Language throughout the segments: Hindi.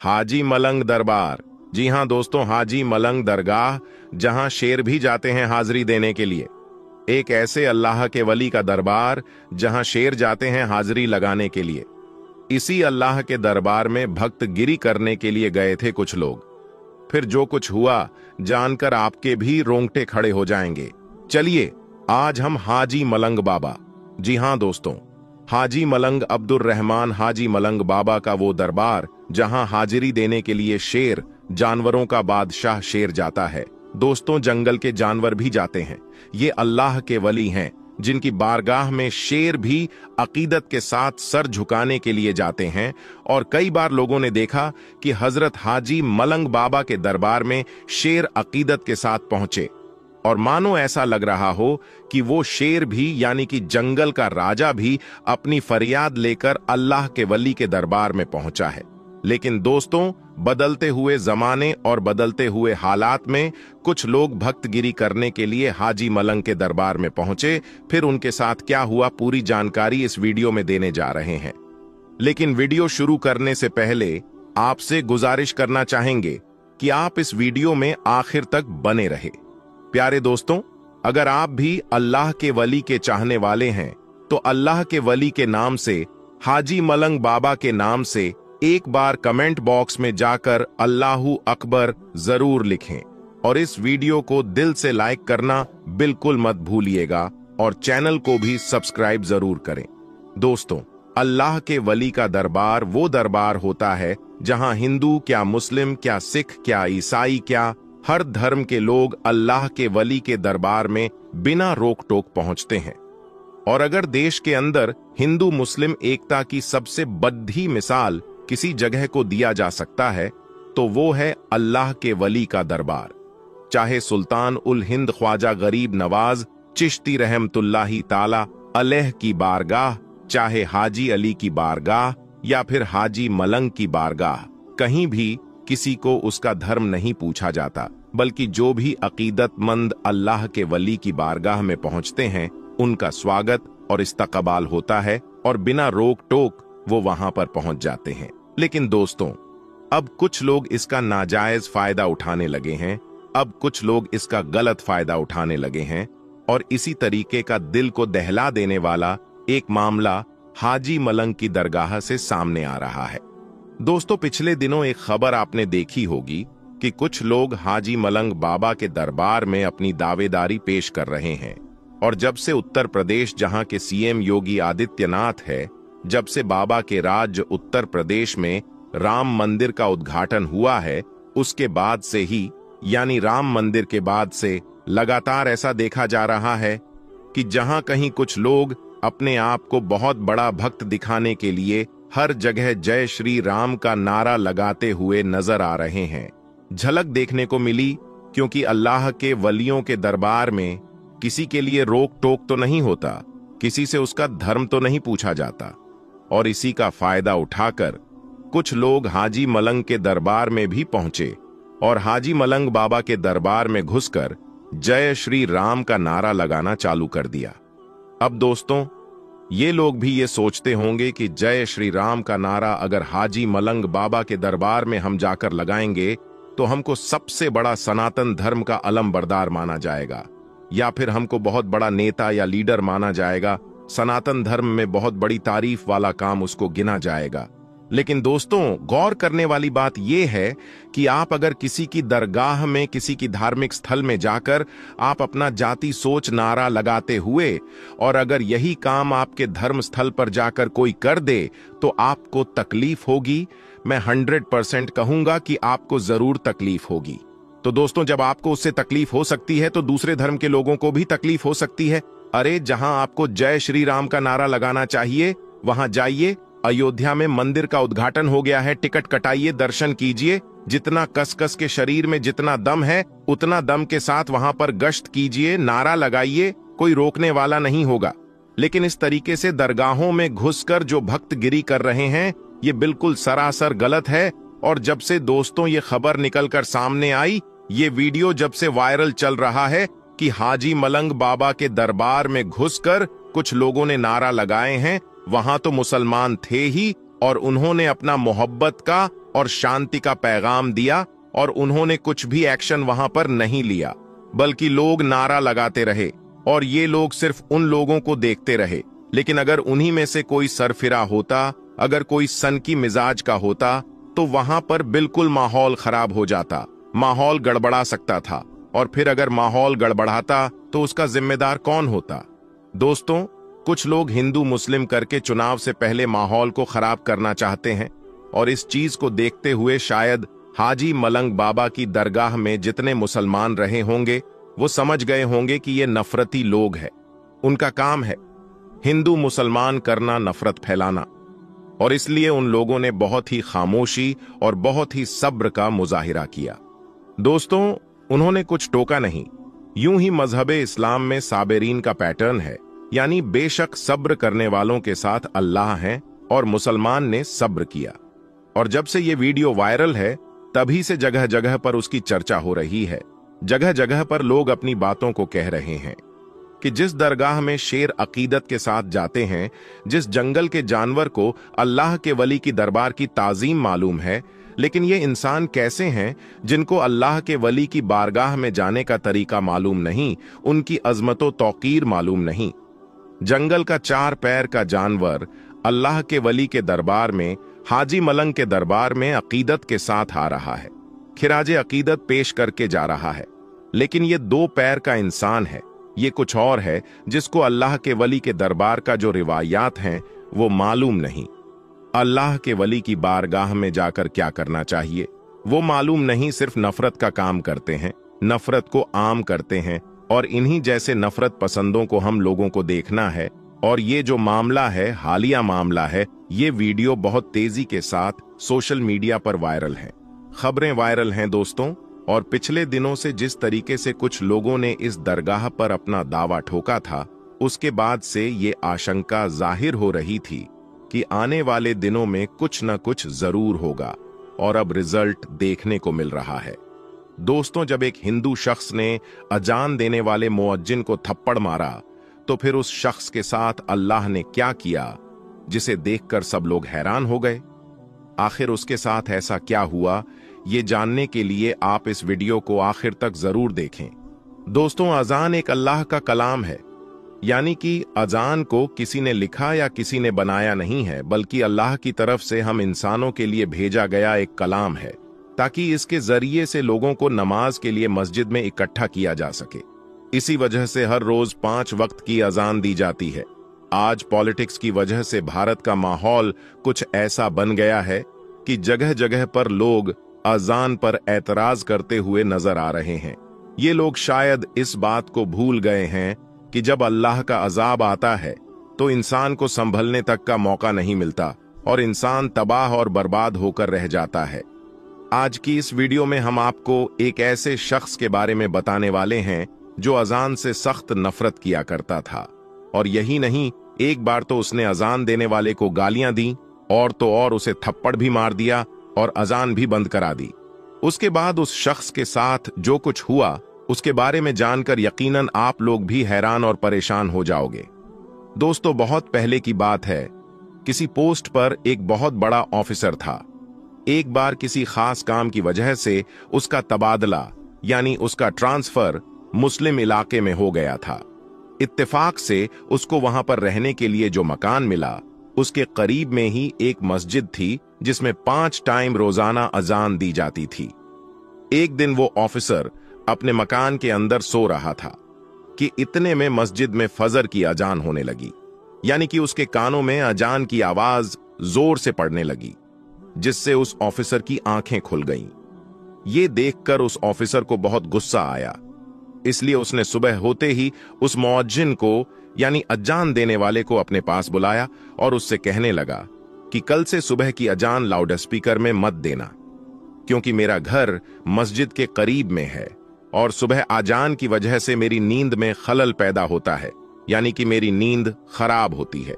हाजी मलंग दरबार। जी हां दोस्तों, हाजी मलंग दरगाह, जहां शेर भी जाते हैं हाजिरी देने के लिए। एक ऐसे अल्लाह के वली का दरबार जहां शेर जाते हैं हाजिरी लगाने के लिए। इसी अल्लाह के दरबार में भक्त गिरी करने के लिए गए थे कुछ लोग। फिर जो कुछ हुआ जानकर आपके भी रोंगटे खड़े हो जाएंगे। चलिए आज हम हाजी मलंग बाबा, जी हां दोस्तों, हाजी मलंग अब्दुर रहमान हाजी मलंग बाबा का वो दरबार जहां हाजिरी देने के लिए शेर, जानवरों का बादशाह शेर जाता है। दोस्तों, जंगल के जानवर भी जाते हैं। ये अल्लाह के वली हैं जिनकी बारगाह में शेर भी अकीदत के साथ सर झुकाने के लिए जाते हैं। और कई बार लोगों ने देखा कि हजरत हाजी मलंग बाबा के दरबार में शेर अकीदत के साथ पहुंचे और मानो ऐसा लग रहा हो कि वो शेर भी, यानी कि जंगल का राजा भी, अपनी फरियाद लेकर अल्लाह के वली के दरबार में पहुंचा है। लेकिन दोस्तों, बदलते हुए जमाने और बदलते हुए हालात में कुछ लोग भक्तगिरी करने के लिए हाजी मलंग के दरबार में पहुंचे। फिर उनके साथ क्या हुआ, पूरी जानकारी इस वीडियो में देने जा रहे हैं। लेकिन वीडियो शुरू करने से पहले आपसे गुजारिश करना चाहेंगे कि आप इस वीडियो में आखिर तक बने रहे। प्यारे दोस्तों, अगर आप भी अल्लाह के वली के चाहने वाले हैं तो अल्लाह के वली के नाम से, हाजी मलंग बाबा के नाम से एक बार कमेंट बॉक्स में जाकर अल्लाहू अकबर जरूर लिखें और इस वीडियो को दिल से लाइक करना बिल्कुल मत भूलिएगा और चैनल को भी सब्सक्राइब जरूर करें। दोस्तों, अल्लाह के वली का दरबार वो दरबार होता है जहां हिंदू क्या, मुस्लिम क्या, सिख क्या, ईसाई क्या, हर धर्म के लोग अल्लाह के वली के दरबार में बिना रोक टोक पहुंचते हैं। और अगर देश के अंदर हिंदू मुस्लिम एकता की सबसे बड़ी मिसाल किसी जगह को दिया जा सकता है तो वो है अल्लाह के वली का दरबार। चाहे सुल्तान उल हिंद ख्वाजा गरीब नवाज चिश्ती रहमतुल्लाही ताला अलैह की बारगाह, चाहे हाजी अली की बारगाह या फिर हाजी मलंग की बारगाह, कहीं भी किसी को उसका धर्म नहीं पूछा जाता, बल्कि जो भी अकीदतमंद अल्लाह के वली की बारगाह में पहुंचते हैं उनका स्वागत और इस्तकबाल होता है और बिना रोक टोक वो वहां पर पहुंच जाते हैं। लेकिन दोस्तों, अब कुछ लोग इसका नाजायज फायदा उठाने लगे हैं। अब कुछ लोग इसका गलत फायदा उठाने लगे हैं और इसी तरीके का दिल को दहला देने वाला एक मामला हाजी मलंग की दरगाह से सामने आ रहा है। दोस्तों, पिछले दिनों एक खबर आपने देखी होगी कि कुछ लोग हाजी मलंग बाबा के दरबार में अपनी दावेदारी पेश कर रहे हैं। और जब से उत्तर प्रदेश, जहां के सीएम योगी आदित्यनाथ है, जब से बाबा के राज्य उत्तर प्रदेश में राम मंदिर का उद्घाटन हुआ है, उसके बाद से ही, यानी राम मंदिर के बाद से लगातार ऐसा देखा जा रहा है कि जहां कहीं कुछ लोग अपने आप को बहुत बड़ा भक्त दिखाने के लिए हर जगह जय श्री राम का नारा लगाते हुए नजर आ रहे हैं। झलक देखने को मिली क्योंकि अल्लाह के वलियों के दरबार में किसी के लिए रोक टोक तो नहीं होता, किसी से उसका धर्म तो नहीं पूछा जाता। और इसी का फायदा उठाकर कुछ लोग हाजी मलंग के दरबार में भी पहुंचे और हाजी मलंग बाबा के दरबार में घुसकर जय श्री राम का नारा लगाना चालू कर दिया। अब दोस्तों, ये लोग भी ये सोचते होंगे कि जय श्री राम का नारा अगर हाजी मलंग बाबा के दरबार में हम जाकर लगाएंगे तो हमको सबसे बड़ा सनातन धर्म का अलमबरदार माना जाएगा, या फिर हमको बहुत बड़ा नेता या लीडर माना जाएगा, सनातन धर्म में बहुत बड़ी तारीफ वाला काम उसको गिना जाएगा। लेकिन दोस्तों, गौर करने वाली बात यह है कि आप अगर किसी की दरगाह में, किसी की धार्मिक स्थल में जाकर आप अपना जाति सोच नारा लगाते हुए और अगर यही काम आपके धर्म स्थल पर जाकर कोई कर दे तो आपको तकलीफ होगी। मैं 100% कहूंगा कि आपको जरूर तकलीफ होगी। तो दोस्तों, जब आपको उससे तकलीफ हो सकती है तो दूसरे धर्म के लोगों को भी तकलीफ हो सकती है। अरे, जहां आपको जय श्री राम का नारा लगाना चाहिए वहां जाइए। अयोध्या में मंदिर का उद्घाटन हो गया है, टिकट कटाइए, दर्शन कीजिए। जितना कस के शरीर में जितना दम है उतना दम के साथ वहां पर गश्त कीजिए, नारा लगाइए, कोई रोकने वाला नहीं होगा। लेकिन इस तरीके से दरगाहों में घुसकर जो भक्तगिरी कर रहे हैं ये बिल्कुल सरासर गलत है। और जब से दोस्तों ये खबर निकलकर सामने आई, ये वीडियो जब से वायरल चल रहा है कि हाजी मलंग बाबा के दरबार में घुसकर कुछ लोगों ने नारा लगाए हैं, वहां तो मुसलमान थे ही और उन्होंने अपना मोहब्बत का और शांति का पैगाम दिया और उन्होंने कुछ भी एक्शन वहां पर नहीं लिया, बल्कि लोग नारा लगाते रहे और ये लोग सिर्फ उन लोगों को देखते रहे। लेकिन अगर उन्हीं में से कोई सरफिरा होता, अगर कोई सनकी मिजाज का होता, तो वहां पर बिल्कुल माहौल खराब हो जाता, माहौल गड़बड़ा सकता था। और फिर अगर माहौल गड़बड़ाता तो उसका जिम्मेदार कौन होता? दोस्तों, कुछ लोग हिंदू मुस्लिम करके चुनाव से पहले माहौल को खराब करना चाहते हैं और इस चीज को देखते हुए शायद हाजी मलंग बाबा की दरगाह में जितने मुसलमान रहे होंगे वो समझ गए होंगे कि ये नफरती लोग हैं। उनका काम है हिंदू मुसलमान करना, नफरत फैलाना, और इसलिए उन लोगों ने बहुत ही खामोशी और बहुत ही सब्र का मुजाहिरा किया। दोस्तों, उन्होंने कुछ टोका नहीं। यूं ही मजहबे इस्लाम में साबिरीन का पैटर्न है, यानी बेशक सब्र करने वालों के साथ अल्लाह हैं, और मुसलमान ने सब्र किया। और जब से ये वीडियो वायरल है तभी से जगह जगह पर उसकी चर्चा हो रही है। जगह जगह पर लोग अपनी बातों को कह रहे हैं कि जिस दरगाह में शेर अकीदत के साथ जाते हैं, जिस जंगल के जानवर को अल्लाह के वली की दरबार की ताजीम मालूम है, लेकिन ये इंसान कैसे हैं जिनको अल्लाह के वली की बारगाह में जाने का तरीका मालूम नहीं, उनकी अजमतो तौकीर मालूम नहीं। जंगल का 4 पैर का जानवर अल्लाह के वली के दरबार में, हाजी मलंग के दरबार में अकीदत के साथ आ रहा है, खिराजे अकीदत पेश करके जा रहा है। लेकिन ये 2 पैर का इंसान है, ये कुछ और है जिसको अल्लाह के वली के दरबार का जो रिवायात हैं वो मालूम नहीं। अल्लाह के वली की बारगाह में जाकर क्या करना चाहिए वो मालूम नहीं, सिर्फ नफरत का काम करते हैं, नफरत को आम करते हैं। और इन्हीं जैसे नफरत पसंदों को हम लोगों को देखना है। और ये जो मामला है, हालिया मामला है, ये वीडियो बहुत तेजी के साथ सोशल मीडिया पर वायरल है, खबरें वायरल हैं दोस्तों। और पिछले दिनों से जिस तरीके से कुछ लोगों ने इस दरगाह पर अपना दावा ठोका था, उसके बाद से ये आशंका जाहिर हो रही थी कि आने वाले दिनों में कुछ न कुछ जरूर होगा, और अब रिजल्ट देखने को मिल रहा है। दोस्तों, जब एक हिंदू शख्स ने अजान देने वाले मुअज्जिन को थप्पड़ मारा, तो फिर उस शख्स के साथ अल्लाह ने क्या किया जिसे देखकर सब लोग हैरान हो गए। आखिर उसके साथ ऐसा क्या हुआ, ये जानने के लिए आप इस वीडियो को आखिर तक जरूर देखें। दोस्तों, अजान एक अल्लाह का कलाम है, यानी कि अजान को किसी ने लिखा या किसी ने बनाया नहीं है, बल्कि अल्लाह की तरफ से हम इंसानों के लिए भेजा गया एक कलाम है, ताकि इसके जरिए से लोगों को नमाज के लिए मस्जिद में इकट्ठा किया जा सके। इसी वजह से हर रोज 5 वक्त की अजान दी जाती है। आज पॉलिटिक्स की वजह से भारत का माहौल कुछ ऐसा बन गया है कि जगह जगह पर लोग अजान पर एतराज करते हुए नजर आ रहे हैं। ये लोग शायद इस बात को भूल गए हैं कि जब अल्लाह का अजाब आता है तो इंसान को संभलने तक का मौका नहीं मिलता और इंसान तबाह और बर्बाद होकर रह जाता है। आज की इस वीडियो में हम आपको एक ऐसे शख्स के बारे में बताने वाले हैं जो अजान से सख्त नफरत किया करता था, और यही नहीं, एक बार तो उसने अजान देने वाले को गालियां दी और तो और उसे थप्पड़ भी मार दिया और अजान भी बंद करा दी। उसके बाद उस शख्स के साथ जो कुछ हुआ उसके बारे में जानकर यकीनन आप लोग भी हैरान और परेशान हो जाओगे। दोस्तों, बहुत पहले की बात है, किसी पोस्ट पर एक बहुत बड़ा ऑफिसर था। एक बार किसी खास काम की वजह से उसका तबादला यानी उसका ट्रांसफर मुस्लिम इलाके में हो गया था। इत्तेफाक से उसको वहां पर रहने के लिए जो मकान मिला, उसके करीब में ही एक मस्जिद थी जिसमें 5 टाइम रोजाना अजान दी जाती थी। एक दिन वो ऑफिसर अपने मकान के अंदर सो रहा था कि इतने में मस्जिद में फजर की अजान होने लगी, यानी कि उसके कानों में अजान की आवाज जोर से पड़ने लगी, जिससे उस ऑफिसर की आंखें खुल गईं। ये देखकर उस ऑफिसर को बहुत गुस्सा आया, इसलिए उसने सुबह होते ही उस मुअज्जिन को यानी अजान देने वाले को अपने पास बुलाया और उससे कहने लगा कि कल से सुबह की अजान लाउड स्पीकर में मत देना, क्योंकि मेरा घर मस्जिद के करीब में है और सुबह अजान की वजह से मेरी नींद में खलल पैदा होता है, यानी कि मेरी नींद खराब होती है।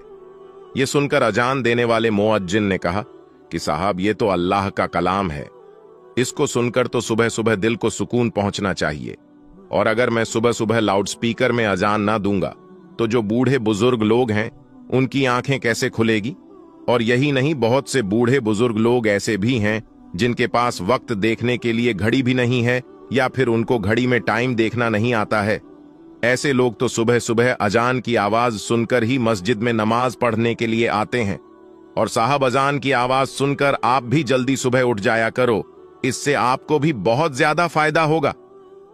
यह सुनकर अजान देने वाले मुअज्जिन ने कहा कि साहब, ये तो अल्लाह का कलाम है, इसको सुनकर तो सुबह सुबह दिल को सुकून पहुंचना चाहिए, और अगर मैं सुबह सुबह लाउडस्पीकर में अजान ना दूंगा तो जो बूढ़े बुजुर्ग लोग हैं उनकी आंखें कैसे खुलेगी। और यही नहीं, बहुत से बूढ़े बुजुर्ग लोग ऐसे भी हैं जिनके पास वक्त देखने के लिए घड़ी भी नहीं है, या फिर उनको घड़ी में टाइम देखना नहीं आता है। ऐसे लोग तो सुबह सुबह अजान की आवाज सुनकर ही मस्जिद में नमाज पढ़ने के लिए आते हैं। और साहब, अजान की आवाज सुनकर आप भी जल्दी सुबह उठ जाया करो, इससे आपको भी बहुत ज्यादा फायदा होगा।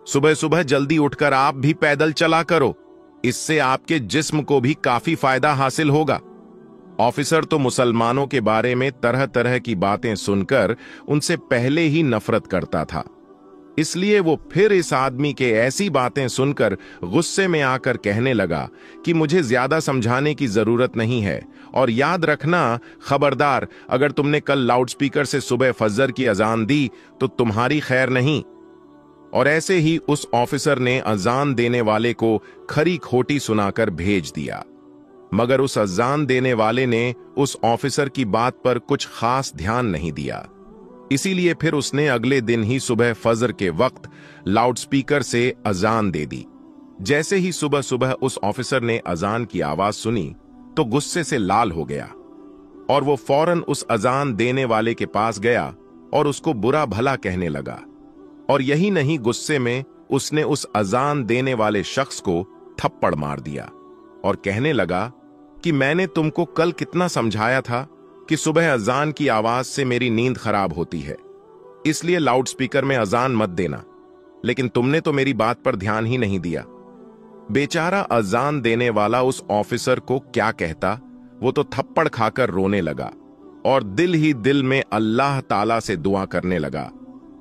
सुबह सुबह जल्दी उठकर आप भी पैदल चला करो, इससे आपके जिस्म को भी काफी फायदा हासिल होगा। ऑफिसर तो मुसलमानों के बारे में तरह तरह की बातें सुनकर उनसे पहले ही नफरत करता था, इसलिए वो फिर इस आदमी के ऐसी बातें सुनकर गुस्से में आकर कहने लगा कि मुझे ज्यादा समझाने की जरूरत नहीं है, और याद रखना, खबरदार, अगर तुमने कल लाउडस्पीकर से सुबह फजर की अजान दी तो तुम्हारी खैर नहीं। और ऐसे ही उस ऑफिसर ने अजान देने वाले को खरी खोटी सुनाकर भेज दिया। मगर उस अजान देने वाले ने उस ऑफिसर की बात पर कुछ खास ध्यान नहीं दिया, इसीलिए फिर उसने अगले दिन ही सुबह फजर के वक्त लाउडस्पीकर से अजान दे दी। जैसे ही सुबह सुबह उस ऑफिसर ने अजान की आवाज सुनी तो गुस्से से लाल हो गया, और वो फौरन उस अजान देने वाले के पास गया और उसको बुरा भला कहने लगा। और यही नहीं, गुस्से में उसने उस अजान देने वाले शख्स को थप्पड़ मार दिया और कहने लगा कि मैंने तुमको कल कितना समझाया था कि सुबह अजान की आवाज से मेरी नींद खराब होती है, इसलिए लाउडस्पीकर में अजान मत देना, लेकिन तुमने तो मेरी बात पर ध्यान ही नहीं दिया। बेचारा अजान देने वाला उस ऑफिसर को क्या कहता, वो तो थप्पड़ खाकर रोने लगा और दिल ही दिल में अल्लाह ताला से दुआ करने लगा,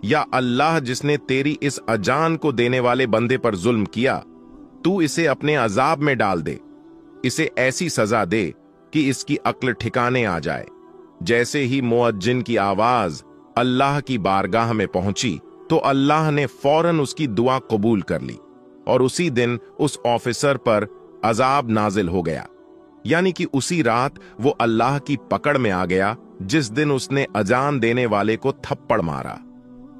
या अल्लाह, जिसने तेरी इस अजान को देने वाले बंदे पर जुल्म किया, तू इसे अपने अजाब में डाल दे, इसे ऐसी सजा दे कि इसकी अक्ल ठिकाने आ जाए। जैसे ही मुअज्जिन की आवाज अल्लाह की बारगाह में पहुंची तो अल्लाह ने फौरन उसकी दुआ कबूल कर ली, और उसी दिन उस ऑफिसर पर अजाब नाजिल हो गया। यानी कि उसी रात वो अल्लाह की पकड़ में आ गया जिस दिन उसने अजान देने वाले को थप्पड़ मारा।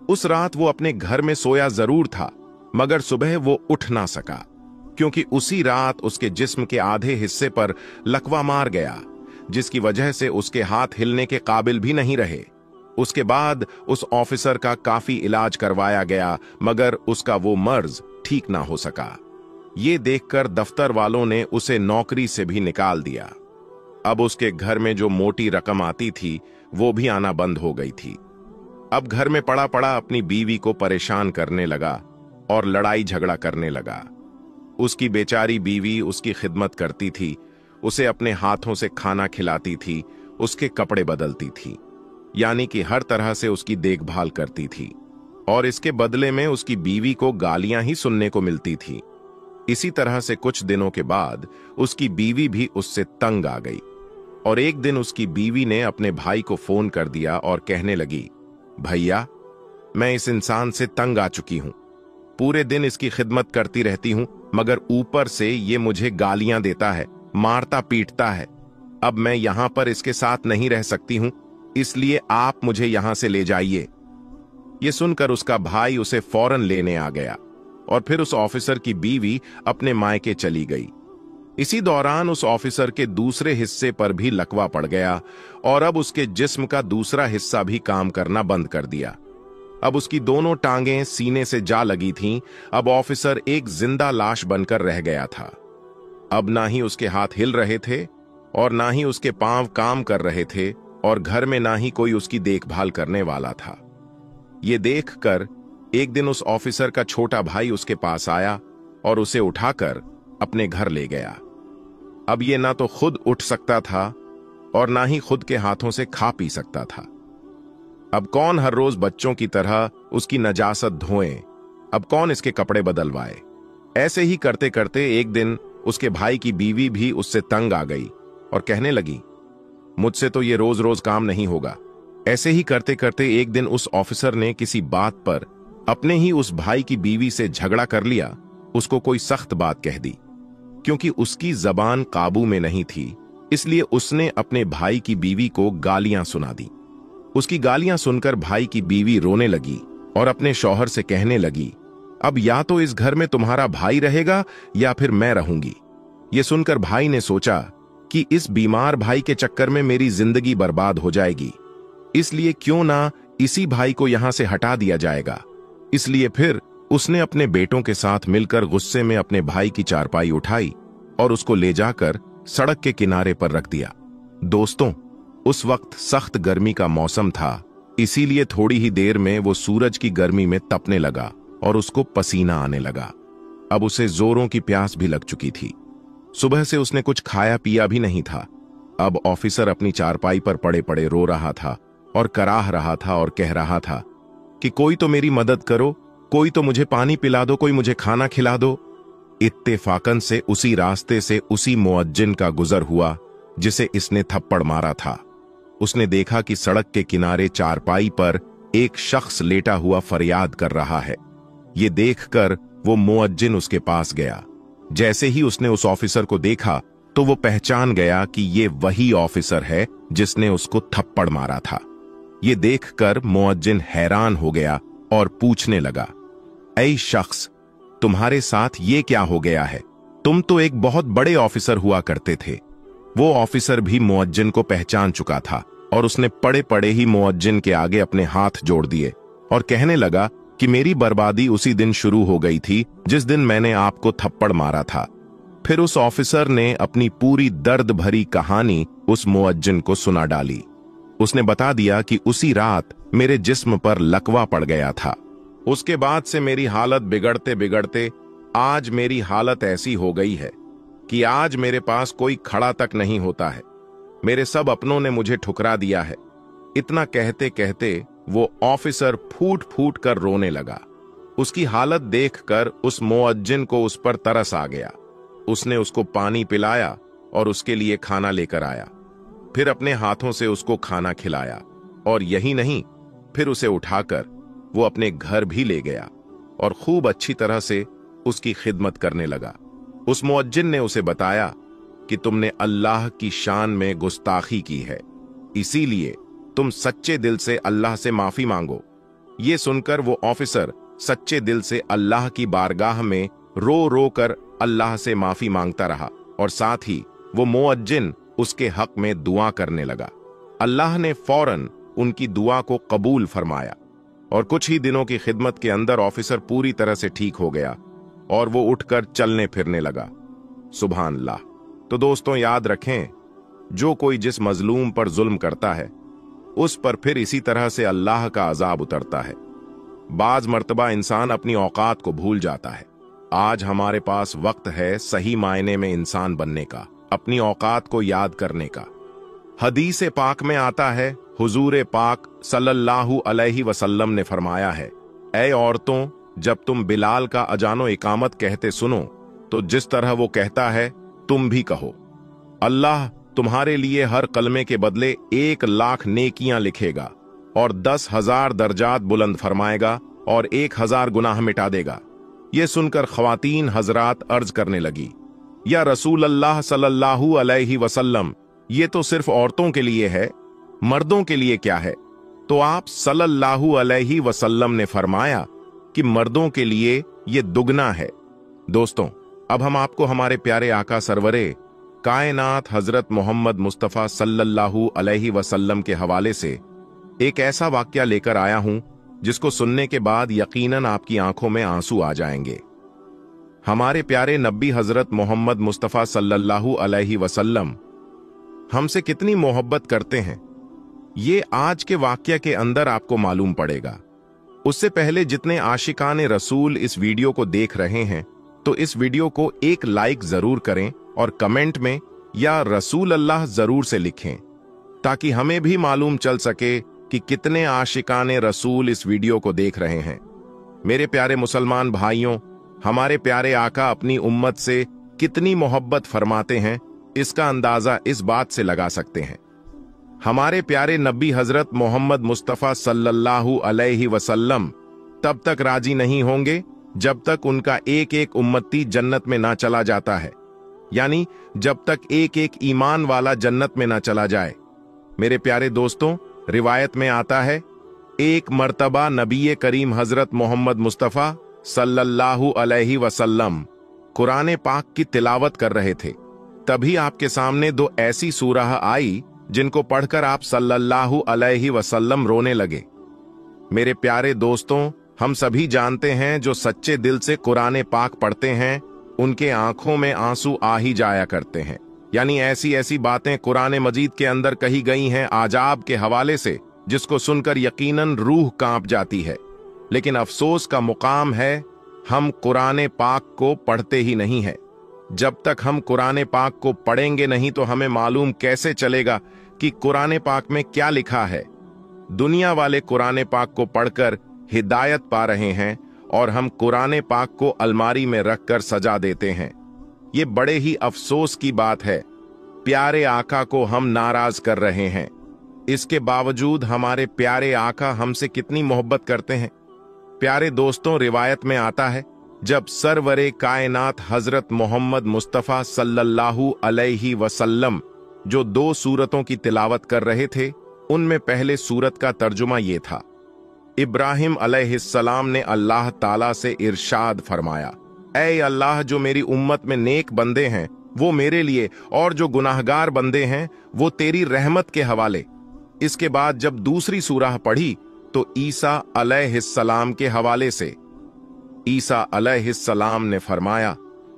उस रात वो अपने घर में सोया जरूर था, मगर सुबह वो उठ ना सका, क्योंकि उसी रात उसके जिस्म के आधे हिस्से पर लकवा मार गया, जिसकी वजह से उसके हाथ हिलने के काबिल भी नहीं रहे। उसके बाद उस ऑफिसर का काफी इलाज करवाया गया, मगर उसका वो मर्ज ठीक ना हो सका। ये देखकर दफ्तर वालों ने उसे नौकरी से भी निकाल दिया। अब उसके घर में जो मोटी रकम आती थी वो भी आना बंद हो गई थी। अब घर में पड़ा पड़ा अपनी बीवी को परेशान करने लगा और लड़ाई झगड़ा करने लगा। उसकी बेचारी बीवी उसकी खिदमत करती थी, उसे अपने हाथों से खाना खिलाती थी, उसके कपड़े बदलती थी, यानी कि हर तरह से उसकी देखभाल करती थी, और इसके बदले में उसकी बीवी को गालियां ही सुनने को मिलती थी। इसी तरह से कुछ दिनों के बाद उसकी बीवी भी उससे तंग आ गई, और एक दिन उसकी बीवी ने अपने भाई को फोन कर दिया और कहने लगी, भैया, मैं इस इंसान से तंग आ चुकी हूं, पूरे दिन इसकी खिदमत करती रहती हूं, मगर ऊपर से ये मुझे गालियां देता है, मारता पीटता है। अब मैं यहां पर इसके साथ नहीं रह सकती हूं, इसलिए आप मुझे यहां से ले जाइए। यह सुनकर उसका भाई उसे फौरन लेने आ गया, और फिर उस ऑफिसर की बीवी अपने मायके चली गई। इसी दौरान उस ऑफिसर के दूसरे हिस्से पर भी लकवा पड़ गया, और अब उसके जिस्म का दूसरा हिस्सा भी काम करना बंद कर दिया। अब उसकी दोनों टांगें सीने से जा लगी थीं। अब ऑफिसर एक जिंदा लाश बनकर रह गया था। अब ना ही उसके हाथ हिल रहे थे और ना ही उसके पांव काम कर रहे थे, और घर में ना ही कोई उसकी देखभाल करने वाला था। ये देखकर एक दिन उस ऑफिसर का छोटा भाई उसके पास आया और उसे उठाकर अपने घर ले गया। अब ये ना तो खुद उठ सकता था और ना ही खुद के हाथों से खा पी सकता था। अब कौन हर रोज बच्चों की तरह उसकी नजासत धोए, अब कौन इसके कपड़े बदलवाए। ऐसे ही करते करते एक दिन उसके भाई की बीवी भी उससे तंग आ गई और कहने लगी, मुझसे तो ये रोज रोज काम नहीं होगा। ऐसे ही करते करते एक दिन उस ऑफिसर ने किसी बात पर अपने ही उस भाई की बीवी से झगड़ा कर लिया, उसको कोई सख्त बात कह दी। क्योंकि उसकी जबान काबू में नहीं थी, इसलिए उसने अपने भाई की बीवी को गालियां सुना दी। उसकी गालियां सुनकर भाई की बीवी रोने लगी और अपने शौहर से कहने लगी अब या तो इस घर में तुम्हारा भाई रहेगा या फिर मैं रहूंगी। ये सुनकर भाई ने सोचा कि इस बीमार भाई के चक्कर में मेरी जिंदगी बर्बाद हो जाएगी, इसलिए क्यों ना इसी भाई को यहां से हटा दिया जाएगा। इसलिए फिर उसने अपने बेटों के साथ मिलकर गुस्से में अपने भाई की चारपाई उठाई और उसको ले जाकर सड़क के किनारे पर रख दिया। दोस्तों, उस वक्त सख्त गर्मी का मौसम था, इसीलिए थोड़ी ही देर में वो सूरज की गर्मी में तपने लगा और उसको पसीना आने लगा। अब उसे जोरों की प्यास भी लग चुकी थी। सुबह से उसने कुछ खाया पिया भी नहीं था। अब ऑफिसर अपनी चारपाई पर पड़े पड़े रो रहा था और कराह रहा था और कह रहा था कि कोई तो मेरी मदद करो, कोई तो मुझे पानी पिला दो, कोई मुझे खाना खिला दो। इत्तेफाकन से उसी रास्ते से उसी मुअज्जिन का गुजर हुआ जिसे इसने थप्पड़ मारा था। उसने देखा कि सड़क के किनारे चारपाई पर एक शख्स लेटा हुआ फरियाद कर रहा है। ये देखकर वो मुअज्जिन उसके पास गया। जैसे ही उसने उस ऑफिसर को देखा तो वो पहचान गया कि ये वही ऑफिसर है जिसने उसको थप्पड़ मारा था। ये देखकर मुअज्जिन हैरान हो गया और पूछने लगा, ऐ शख्स, तुम्हारे साथ ये क्या हो गया है? तुम तो एक बहुत बड़े ऑफिसर हुआ करते थे। वो ऑफिसर भी मुअज्जिन को पहचान चुका था और उसने पड़े पड़े ही मुअज्जिन के आगे अपने हाथ जोड़ दिए और कहने लगा कि मेरी बर्बादी उसी दिन शुरू हो गई थी जिस दिन मैंने आपको थप्पड़ मारा था। फिर उस ऑफिसर ने अपनी पूरी दर्द भरी कहानी उस मुअज्जिन को सुना डाली। उसने बता दिया कि उसी रात मेरे जिस्म पर लकवा पड़ गया था। उसके बाद से मेरी हालत बिगड़ते बिगड़ते आज मेरी हालत ऐसी हो गई है कि आज मेरे पास कोई खड़ा तक नहीं होता है। मेरे सब अपनों ने मुझे ठुकरा दिया है। इतना कहते कहते वो ऑफिसर फूट फूट कर रोने लगा। उसकी हालत देखकर उस मुअज्जिन को उस पर तरस आ गया। उसने उसको पानी पिलाया और उसके लिए खाना लेकर आया। फिर अपने हाथों से उसको खाना खिलाया और यही नहीं, फिर उसे उठाकर वो अपने घर भी ले गया और खूब अच्छी तरह से उसकी खिदमत करने लगा। उस मुअज्जिन ने उसे बताया कि तुमने अल्लाह की शान में गुस्ताखी की है, इसीलिए तुम सच्चे दिल से अल्लाह से माफी मांगो। ये सुनकर वो ऑफिसर सच्चे दिल से अल्लाह की बारगाह में रो रो कर अल्लाह से माफी मांगता रहा और साथ ही वो मुअज्जिन उसके हक में दुआ करने लगा। अल्लाह ने फौरन उनकी दुआ को कबूल फरमाया और कुछ ही दिनों की खिदमत के अंदर ऑफिसर पूरी तरह से ठीक हो गया और वो उठकर चलने फिरने लगा। सुभान अल्लाह। तो दोस्तों, याद रखें, जो कोई जिस मजलूम पर जुल्म करता है उस पर फिर इसी तरह से अल्लाह का अजाब उतरता है। बाज मर्तबा इंसान अपनी औकात को भूल जाता है। आज हमारे पास वक्त है सही मायने में इंसान बनने का, अपनी औकात को याद करने का। हदीस पाक में आता है, हुजूर पाक सल्लल्लाहु अलैहि वसल्लम ने फरमाया है, ऐ औरतों, जब तुम बिलाल का अजानो इकामत कहते सुनो तो जिस तरह वो कहता है तुम भी कहो। अल्लाह तुम्हारे लिए हर कलमे के बदले 1,00,000 नेकियां लिखेगा और 10,000 दर्जात बुलंद फरमाएगा और 1,000 गुनाह मिटा देगा। ये सुनकर ख्वातीन हजरात अर्ज करने लगी, या रसूल अल्लाह सल्लल्लाहु अलैहि वसल्लम, ये तो सिर्फ औरतों के लिए है, मर्दों के लिए क्या है? तो आप सल्लल्लाहु अलैहि वसल्लम ने फरमाया कि मर्दों के लिए ये दुगना है। दोस्तों, अब हम आपको हमारे प्यारे आका सरवरे कायनात हजरत मोहम्मद मुस्तफ़ा सल्लल्लाहु अलैहि वसल्लम के हवाले से एक ऐसा वाक्या लेकर आया हूं जिसको सुनने के बाद यकीनन आपकी आंखों में आंसू आ जाएंगे। हमारे प्यारे नबी हजरत मोहम्मद मुस्तफ़ा सल्लल्लाहु अलैहि वसल्लम हमसे कितनी मोहब्बत करते हैं, ये आज के वाक्य के अंदर आपको मालूम पड़ेगा। उससे पहले जितने आशिकाने रसूल इस वीडियो को देख रहे हैं तो इस वीडियो को एक लाइक जरूर करें और कमेंट में या रसूल अल्लाह जरूर से लिखें, ताकि हमें भी मालूम चल सके कि कितने आशिकाने रसूल इस वीडियो को देख रहे हैं। मेरे प्यारे मुसलमान भाइयों, हमारे प्यारे आका अपनी उम्मत से कितनी मोहब्बत फरमाते हैं, इसका अंदाजा इस बात से लगा सकते हैं। हमारे प्यारे नबी हजरत मोहम्मद मुस्तफ़ा सल्लल्लाहु अलैहि वसल्लम तब तक राजी नहीं होंगे जब तक उनका एक एक उम्मती जन्नत में ना चला जाता है, यानी जब तक एक एक ईमान वाला जन्नत में ना चला जाए। मेरे प्यारे दोस्तों, रिवायत में आता है, एक मर्तबा नबी करीम हजरत मोहम्मद मुस्तफ़ा सल्लल्लाहु अलैहि वसल्लम कुरान पाक की तिलावत कर रहे थे। तभी आपके सामने दो ऐसी सूरह आई जिनको पढ़कर आप सल्लल्लाहु अलैहि वसल्लम रोने लगे। मेरे प्यारे दोस्तों, हम सभी जानते हैं जो सच्चे दिल से कुरान पाक पढ़ते हैं उनके आंखों में आंसू आ ही जाया करते हैं। यानी ऐसी ऐसी बातें कुरान मजीद के अंदर कही गई हैं आजाब के हवाले से, जिसको सुनकर यकीनन रूह कांप जाती है। लेकिन अफसोस का मुकाम है, हम कुरान पाक को पढ़ते ही नहीं हैं। जब तक हम कुरान पाक को पढ़ेंगे नहीं तो हमें मालूम कैसे चलेगा कि कुरान पाक में क्या लिखा है। दुनिया वाले कुरान पाक को पढ़कर हिदायत पा रहे हैं और हम कुरान पाक को अलमारी में रखकर सजा देते हैं। ये बड़े ही अफसोस की बात है। प्यारे आका को हम नाराज कर रहे हैं। इसके बावजूद हमारे प्यारे आका हमसे कितनी मोहब्बत करते हैं। प्यारे दोस्तों, रिवायत में आता है जब सरवरे कायनात हजरत मोहम्मद मुस्तफ़ा सल्लल्लाहु अलैहि वसल्लम जो 2 सूरतों की तिलावत कर रहे थे, उनमें पहले सूरत का तर्जुमा ये था। इब्राहिम अलैहिस्सलाम ने अल्लाह ताला से इरशाद फरमाया, ऐ अल्लाह, जो मेरी उम्मत में नेक बंदे हैं वो मेरे लिए और जो गुनाहगार बंदे हैं वो तेरी रहमत के हवाले। इसके बाद जब दूसरी सूरह पढ़ी तो ईसा अलैहिस्सलाम के हवाले से। ईसा अलैहिस्सलाम ने फरमाया,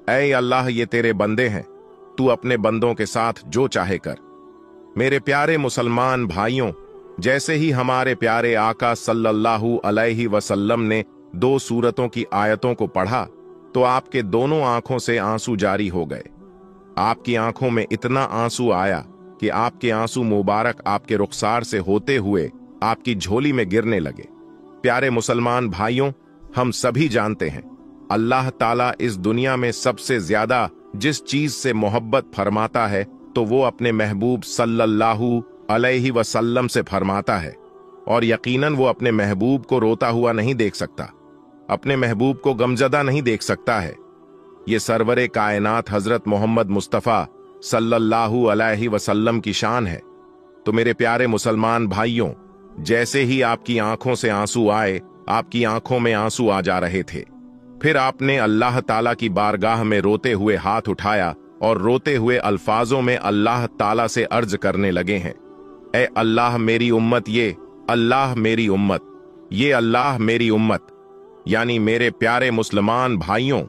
ऐ अल्लाह, ये तेरे बंदे हैं, तू अपने बंदों के साथ जो चाहे कर। मेरे प्यारे मुसलमान भाइयों, जैसे ही हमारे प्यारे आका सल्लल्लाहु अलैहि वसल्लम ने 2 सूरतों की आयतों को पढ़ा तो आपके दोनों आंखों से आंसू जारी हो गए। आपकी आंखों में इतना आंसू आया कि आपके आंसू मुबारक आपके रुखसार से होते हुए आपकी झोली में गिरने लगे। प्यारे मुसलमान भाइयों, हम सभी जानते हैं अल्लाह ताला इस दुनिया में सबसे ज्यादा जिस चीज से मोहब्बत फरमाता है तो वो अपने महबूब सल्लल्लाहु अलैहि वसल्लम से फरमाता है। और यकीनन वो अपने महबूब को रोता हुआ नहीं देख सकता, अपने महबूब को गमजदा नहीं देख सकता है। ये सरवरे कायनात हजरत मोहम्मद मुस्तफ़ा सल्लल्लाहु अलैहि वसल्लम की शान है। तो मेरे प्यारे मुसलमान भाइयों, जैसे ही आपकी आंखों से आंसू आए, आपकी आंखों में आंसू आ जा रहे थे। फिर आपने अल्लाह ताला की बारगाह में रोते हुए हाथ उठाया और रोते हुए अल्फाजों में अल्लाह ताला से अर्ज करने लगे हैं, ए अल्लाह मेरी उम्मत, ये अल्लाह मेरी उम्मत, ये अल्लाह मेरी उम्मत। यानी मेरे प्यारे मुसलमान भाइयों,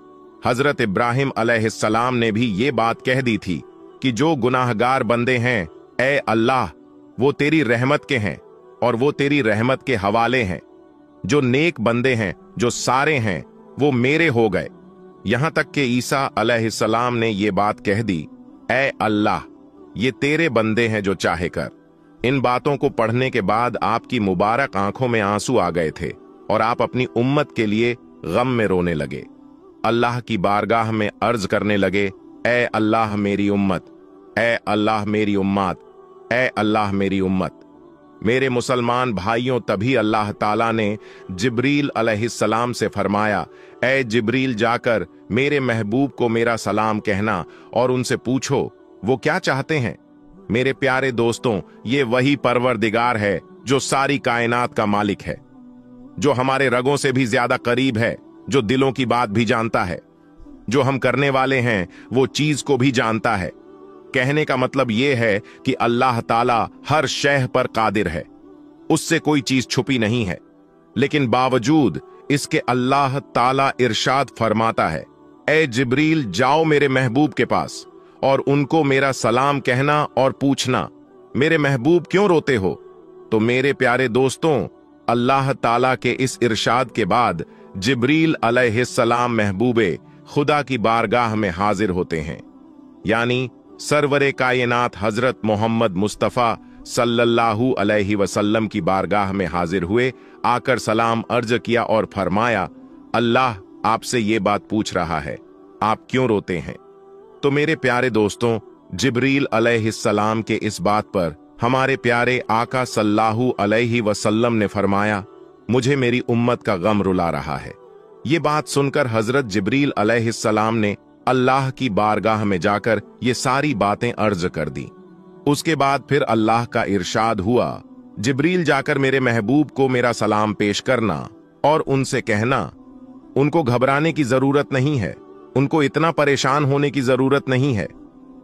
हजरत इब्राहिम अलैहिस्सलाम ने भी ये बात कह दी थी कि जो गुनाहगार बंदे हैं, ए अल्लाह, वो तेरी रहमत के हैं और वो तेरी रहमत के हवाले हैं। जो नेक बंदे हैं, जो सारे हैं, वो मेरे हो गए। यहां तक कि ईसा अलैहिस्सलाम ने ये बात कह दी, ए अल्लाह, ये तेरे बंदे हैं, जो चाहे कर। इन बातों को पढ़ने के बाद आपकी मुबारक आंखों में आंसू आ गए थे और आप अपनी उम्मत के लिए गम में रोने लगे। अल्लाह की बारगाह में अर्ज करने लगे, ए अल्लाह मेरी उम्मत, ए अल्लाह मेरी उम्मत, ए अल्लाह मेरी उम्मत। मेरे मुसलमान भाइयों, तभी अल्लाह ताला ने जिब्रील अलैहिस्सलाम से फरमाया, ए जिब्रील, जाकर मेरे महबूब को मेरा सलाम कहना और उनसे पूछो वो क्या चाहते हैं। मेरे प्यारे दोस्तों, ये वही परवरदिगार है जो सारी कायनात का मालिक है, जो हमारे रगों से भी ज्यादा करीब है, जो दिलों की बात भी जानता है, जो हम करने वाले हैं वो चीज को भी जानता है। कहने का मतलब यह है कि अल्लाह ताला हर शय पर कादिर है, उससे कोई चीज छुपी नहीं है। लेकिन बावजूद इसके अल्लाह ताला इरशाद फरमाता है, ए जिब्रील, जाओ मेरे महबूब के पास और उनको मेरा सलाम कहना और पूछना, मेरे महबूब क्यों रोते हो। तो मेरे प्यारे दोस्तों, अल्लाह ताला के इस इरशाद के बाद जिब्रील अलैहिस्सलाम महबूबे खुदा की बारगाह में हाजिर होते हैं। यानी सरवरे कायनात हजरत मोहम्मद मुस्तफ़ा सल्लल्लाहु अलैहि वसल्लम की बारगाह में हाजिर हुए, आकर सलाम अर्ज किया और फरमाया, अल्लाह आपसे ये बात पूछ रहा है, आप क्यों रोते हैं। तो मेरे प्यारे दोस्तों, जिब्रील अलैहिस्सलाम के इस बात पर हमारे प्यारे आका सल्लल्लाहु अलैहि वसल्लम ने फरमाया, मुझे मेरी उम्मत का गम रुला रहा है। ये बात सुनकर हजरत जिब्रील अलैहिस्सलाम ने अल्लाह की बारगाह में जाकर ये सारी बातें अर्ज कर दी। उसके बाद फिर अल्लाह का इरशाद हुआ, जिब्रील जाकर मेरे महबूब को मेरा सलाम पेश करना और उनसे कहना, उनको घबराने की जरूरत नहीं है, उनको इतना परेशान होने की जरूरत नहीं है,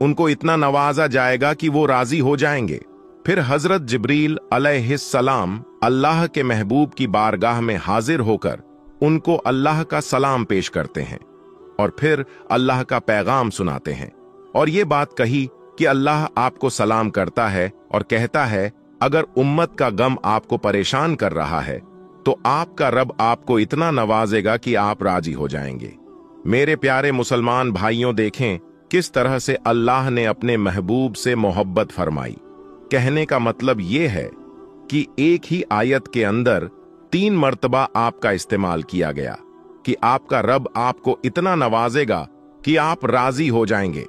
उनको इतना नवाजा जाएगा कि वो राजी हो जाएंगे। फिर हजरत जिब्रील अलैहिस्सलाम अल्लाह के महबूब की बारगाह में हाजिर होकर उनको अल्लाह का सलाम पेश करते हैं और फिर अल्लाह का पैगाम सुनाते हैं और ये बात कही कि अल्लाह आपको सलाम करता है और कहता है, अगर उम्मत का गम आपको परेशान कर रहा है तो आपका रब आपको इतना नवाजेगा कि आप राजी हो जाएंगे। मेरे प्यारे मुसलमान भाइयों, देखें किस तरह से अल्लाह ने अपने महबूब से मोहब्बत फरमाई। कहने का मतलब यह है कि एक ही आयत के अंदर 3 मर्तबा आपका इस्तेमाल किया गया कि आपका रब आपको इतना नवाजेगा कि आप राजी हो जाएंगे।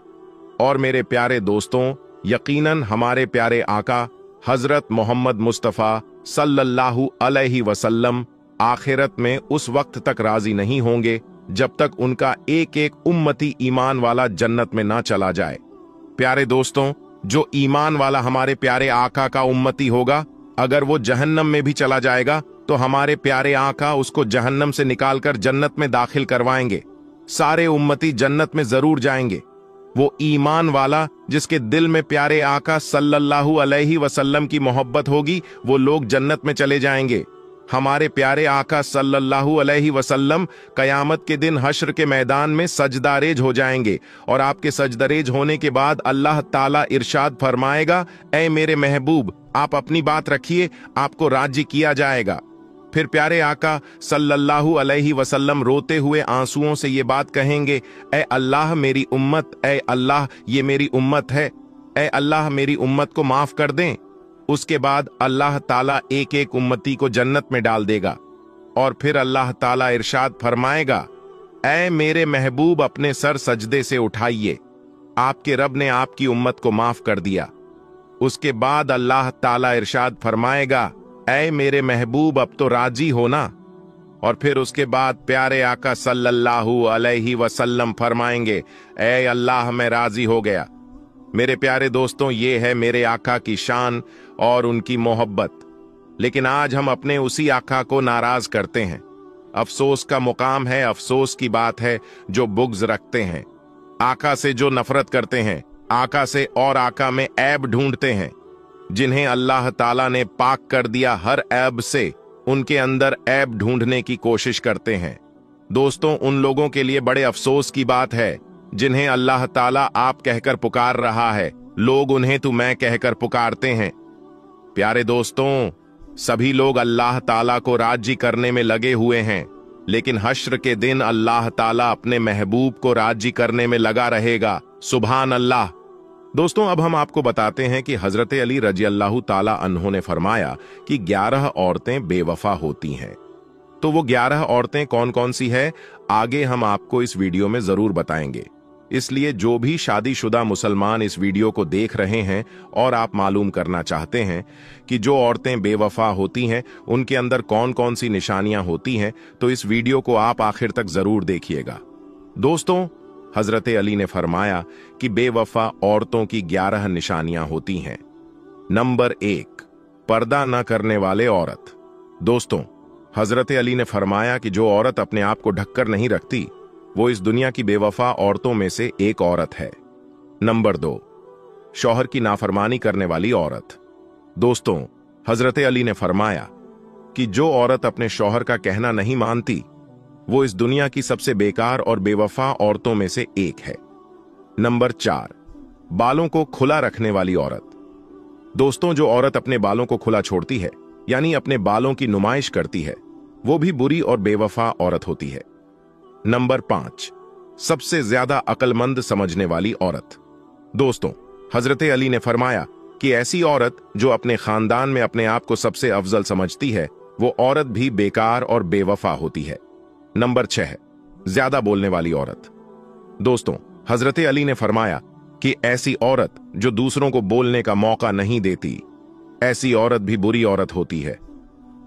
और मेरे प्यारे दोस्तों, यकीनन हमारे प्यारे आका हजरत मोहम्मद मुस्तफ़ा सल्लल्लाहु अलैहि वसल्लम आखिरत में उस वक्त तक राजी नहीं होंगे जब तक उनका एक एक उम्मती ईमान वाला जन्नत में ना चला जाए। प्यारे दोस्तों, जो ईमान वाला हमारे प्यारे आका का उम्मती होगा, अगर वो जहन्नम में भी चला जाएगा तो हमारे प्यारे आका उसको जहन्नम से निकालकर जन्नत में दाखिल करवाएंगे। सारे उम्मती जन्नत में जरूर जाएंगे। वो ईमान वाला जिसके दिल में प्यारे आका सल्लल्लाहु अलैहि वसल्लम की मोहब्बत होगी, वो लोग जन्नत में चले जाएंगे। हमारे प्यारे आका सल्लल्लाहु अलैहि वसल्लम कयामत के दिन हश्र के मैदान में सजदारेज हो जाएंगे और आपके सजदरेज होने के बाद अल्लाह ताला इरशाद फरमाएगा, ऐ मेरे महबूब, आप अपनी बात रखिए, आपको राज्य किया जाएगा। फिर प्यारे आका सल्लल्लाहु अलैहि वसल्लम रोते हुए आंसुओं से ये बात कहेंगे, ऐ अल्लाह मेरी उम्मत, ऐ अल्लाह ये मेरी उम्मत है, ऐ अल्लाह मेरी उम्मत को माफ कर दें। उसके बाद अल्लाह ताला एक एक उम्मती को जन्नत में डाल देगा और फिर अल्लाह ताला इरशाद फरमाएगा, ऐ मेरे महबूब अपने सर सजदे से उठाइए, आपके रब ने आपकी उम्मत को माफ कर दिया। उसके बाद अल्लाह ताला इरशाद फरमाएगा, ऐ मेरे महबूब अब तो राजी हो ना। और फिर उसके बाद प्यारे आका सल्लल्लाहु अलैहि वसल्लम फरमाएंगे, ऐ अल्लाह मैं राजी हो गया। मेरे प्यारे दोस्तों, ये है मेरे आका की शान और उनकी मोहब्बत। लेकिन आज हम अपने उसी आका को नाराज करते हैं। अफसोस का मुकाम है, अफसोस की बात है जो बुग़्ज़ रखते हैं, आका से जो नफरत करते हैं, आका से और आका में ऐब ढूंढते हैं। जिन्हें अल्लाह ताला ने पाक कर दिया हर ऐब से, उनके अंदर ऐब ढूंढने की कोशिश करते हैं। दोस्तों, उन लोगों के लिए बड़े अफसोस की बात है जिन्हें अल्लाह ताला आप कहकर पुकार रहा है, लोग उन्हें तू मैं कहकर पुकारते हैं। प्यारे दोस्तों, सभी लोग अल्लाह ताला को राजी करने में लगे हुए हैं, लेकिन हश्र के दिन अल्लाह ताला अपने महबूब को राजी करने में लगा रहेगा। सुभान अल्लाह। दोस्तों, अब हम आपको बताते हैं कि हजरत अली रजी अल्लाह ताला अन्हो ने फरमाया कि 11 औरतें बेवफा होती हैं। तो वो 11 औरतें कौन कौन सी है, आगे हम आपको इस वीडियो में जरूर बताएंगे। इसलिए जो भी शादीशुदा मुसलमान इस वीडियो को देख रहे हैं और आप मालूम करना चाहते हैं कि जो औरतें बेवफा होती हैं उनके अंदर कौन कौन सी निशानियां होती हैं, तो इस वीडियो को आप आखिर तक जरूर देखिएगा। दोस्तों, हजरत अली ने फरमाया कि बेवफा औरतों की 11 निशानियां होती हैं। नंबर 1, पर्दा न करने वाले औरत। दोस्तों, हजरत अली ने फरमाया कि जो औरत अपने आप को ढककर नहीं रखती, वो इस दुनिया की बेवफा औरतों में से एक औरत है। नंबर 2, शौहर की नाफरमानी करने वाली औरत। दोस्तों, हजरत अली ने फरमाया कि जो औरत अपने शौहर का कहना नहीं मानती, वो इस दुनिया की सबसे बेकार और बेवफा औरतों में से एक है। नंबर 4, बालों को खुला रखने वाली औरत। दोस्तों, जो औरत अपने बालों को खुला छोड़ती है, यानी अपने बालों की नुमाइश करती है, वो भी बुरी और बेवफा औरत होती है। नंबर 5, सबसे ज्यादा अक्लमंद समझने वाली औरत। दोस्तों, हजरत अली ने फरमाया कि ऐसी औरत जो अपने खानदान में अपने आप को सबसे अफजल समझती है, वो औरत भी बेकार और बेवफा होती है। नंबर 6, ज्यादा बोलने वाली औरत। दोस्तों, हजरत अली ने फरमाया कि ऐसी औरत जो दूसरों को बोलने का मौका नहीं देती, ऐसी औरत भी बुरी औरत होती है।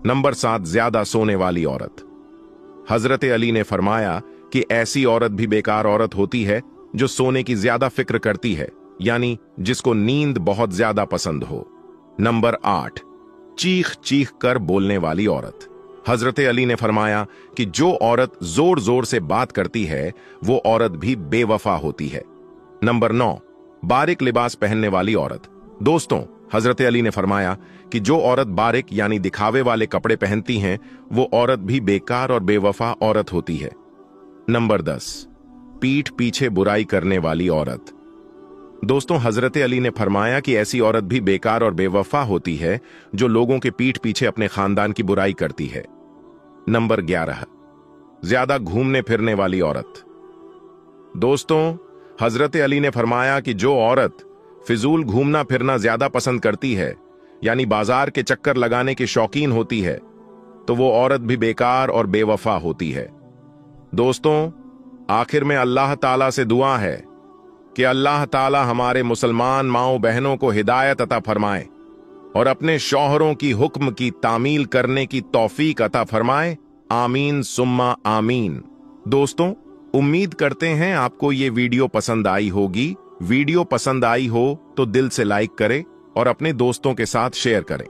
नंबर 7, ज्यादा सोने वाली औरत। हजरत अली ने फरमाया कि ऐसी औरत भी बेकार औरत होती है जो सोने की ज्यादा फिक्र करती है, यानी जिसको नींद बहुत ज्यादा पसंद हो। नंबर 8, चीख चीख कर बोलने वाली औरत। हजरत अली ने फरमाया कि जो औरत जोर जोर से बात करती है वो औरत भी बेवफा होती है। नंबर 9, बारीक लिबास पहनने वाली औरत। दोस्तों, हजरत अली ने फरमाया कि जो औरत बारीक यानी दिखावे वाले कपड़े पहनती हैं वो औरत भी बेकार और बेवफा औरत होती है। नंबर 10, पीठ पीछे बुराई करने वाली औरत। दोस्तों, हजरत अली ने फरमाया कि ऐसी औरत भी बेकार और बेवफा होती है जो लोगों के पीठ पीछे अपने खानदान की बुराई करती है। नंबर 11, ज्यादा घूमने फिरने वाली औरत। दोस्तों, हजरत अली ने फरमाया कि जो औरत फिजूल घूमना फिरना ज्यादा पसंद करती है यानी बाजार के चक्कर लगाने की शौकीन होती है तो वो औरत भी बेकार और बेवफा होती है। दोस्तों, आखिर में अल्लाह ताला से दुआ है कि अल्लाह ताला हमारे मुसलमान माओ बहनों को हिदायत अता फरमाए और अपने शौहरों की हुक्म की तामील करने की तौफीक अता फरमाए। आमीन सुम्मा आमीन। दोस्तों, उम्मीद करते हैं आपको ये वीडियो पसंद आई होगी। वीडियो पसंद आई हो तो दिल से लाइक करें और अपने दोस्तों के साथ शेयर करें।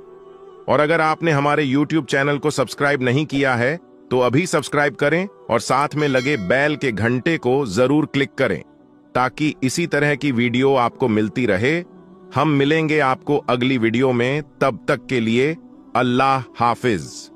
और अगर आपने हमारे YouTube चैनल को सब्सक्राइब नहीं किया है तो अभी सब्सक्राइब करें और साथ में लगे बेल के घंटे को जरूर क्लिक करें ताकि इसी तरह की वीडियो आपको मिलती रहे। हम मिलेंगे आपको अगली वीडियो में, तब तक के लिए अल्लाह हाफिज।